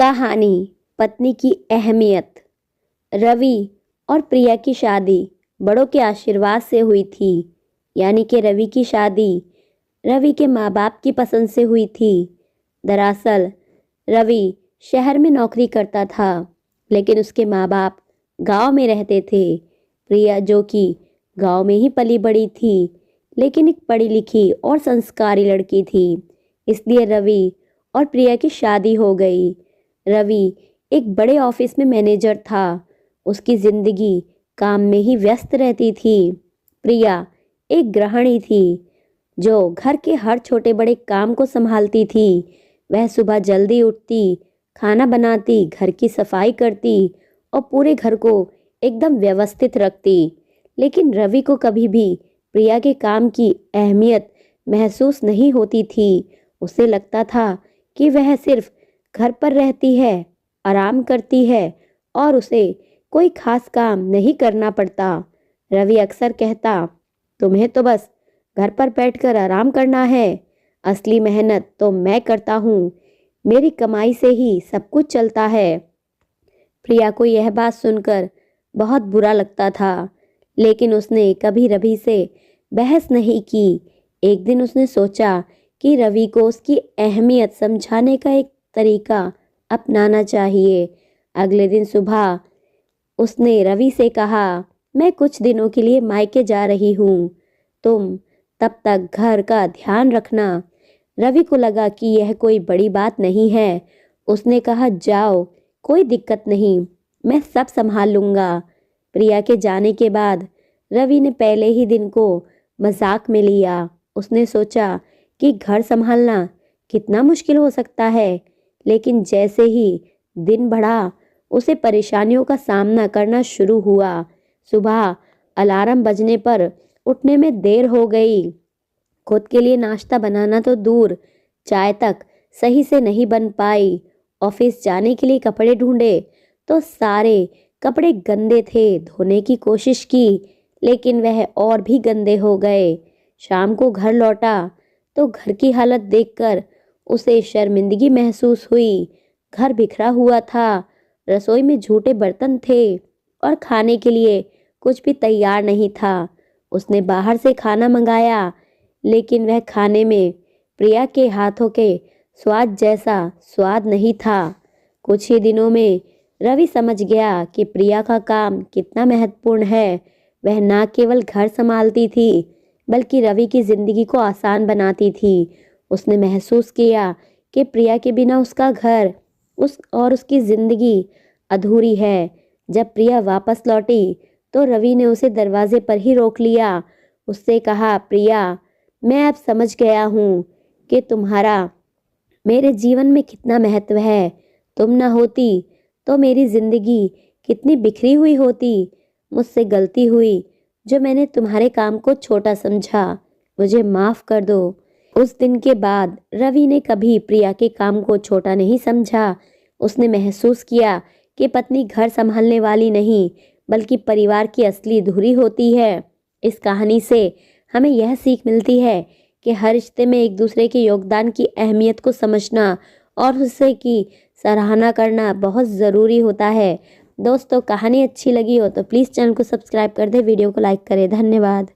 कहानी पत्नी की अहमियत। रवि और प्रिया की शादी बड़ों के आशीर्वाद से हुई थी। यानी कि रवि की शादी रवि के माँ बाप की पसंद से हुई थी। दरअसल रवि शहर में नौकरी करता था, लेकिन उसके माँ बाप गांव में रहते थे। प्रिया जो कि गांव में ही पली बड़ी थी, लेकिन एक पढ़ी लिखी और संस्कारी लड़की थी। इसलिए रवि और प्रिया की शादी हो गई। रवि एक बड़े ऑफिस में मैनेजर था। उसकी जिंदगी काम में ही व्यस्त रहती थी। प्रिया एक गृहिणी थी जो घर के हर छोटे बड़े काम को संभालती थी। वह सुबह जल्दी उठती, खाना बनाती, घर की सफाई करती और पूरे घर को एकदम व्यवस्थित रखती। लेकिन रवि को कभी भी प्रिया के काम की अहमियत महसूस नहीं होती थी। उसे लगता था कि वह सिर्फ घर पर रहती है, आराम करती है और उसे कोई खास काम नहीं करना पड़ता। रवि अक्सर कहता, तुम्हें तो बस घर पर बैठकर आराम करना है, असली मेहनत तो मैं करता हूँ, मेरी कमाई से ही सब कुछ चलता है। प्रिया को यह बात सुनकर बहुत बुरा लगता था, लेकिन उसने कभी रवि से बहस नहीं की। एक दिन उसने सोचा कि रवि को उसकी अहमियत समझाने का एक तरीका अपनाना चाहिए। अगले दिन सुबह उसने रवि से कहा, मैं कुछ दिनों के लिए मायके जा रही हूँ, तुम तब तक घर का ध्यान रखना। रवि को लगा कि यह कोई बड़ी बात नहीं है। उसने कहा, जाओ, कोई दिक्कत नहीं, मैं सब संभाल लूँगा। प्रिया के जाने के बाद रवि ने पहले ही दिन को मजाक में लिया। उसने सोचा कि घर संभालना कितना मुश्किल हो सकता है, लेकिन जैसे ही दिन बढ़ा उसे परेशानियों का सामना करना शुरू हुआ। सुबह अलार्म बजने पर उठने में देर हो गई। खुद के लिए नाश्ता बनाना तो दूर, चाय तक सही से नहीं बन पाई। ऑफिस जाने के लिए कपड़े ढूंढे तो सारे कपड़े गंदे थे। धोने की कोशिश की, लेकिन वह और भी गंदे हो गए। शाम को घर लौटा तो घर की हालत देखकर उसे शर्मिंदगी महसूस हुई। घर बिखरा हुआ था, रसोई में झूठे बर्तन थे और खाने के लिए कुछ भी तैयार नहीं था। उसने बाहर से खाना मंगाया, लेकिन वह खाने में प्रिया के हाथों के स्वाद जैसा स्वाद नहीं था। कुछ ही दिनों में रवि समझ गया कि प्रिया का काम कितना महत्वपूर्ण है। वह न केवल घर संभालती थी, बल्कि रवि की जिंदगी को आसान बनाती थी। उसने महसूस किया कि प्रिया के बिना उसका घर उसकी जिंदगी अधूरी है। जब प्रिया वापस लौटी तो रवि ने उसे दरवाजे पर ही रोक लिया। उससे कहा, प्रिया, मैं अब समझ गया हूँ कि तुम्हारा मेरे जीवन में कितना महत्व है। तुम ना होती तो मेरी जिंदगी कितनी बिखरी हुई होती। मुझसे गलती हुई जो मैंने तुम्हारे काम को छोटा समझा, मुझे माफ कर दो। उस दिन के बाद रवि ने कभी प्रिया के काम को छोटा नहीं समझा। उसने महसूस किया कि पत्नी घर संभालने वाली नहीं, बल्कि परिवार की असली धुरी होती है। इस कहानी से हमें यह सीख मिलती है कि हर रिश्ते में एक दूसरे के योगदान की अहमियत को समझना और उससे की सराहना करना बहुत ज़रूरी होता है। दोस्तों, कहानी अच्छी लगी हो तो प्लीज़ चैनल को सब्सक्राइब कर दें, वीडियो को लाइक करें। धन्यवाद।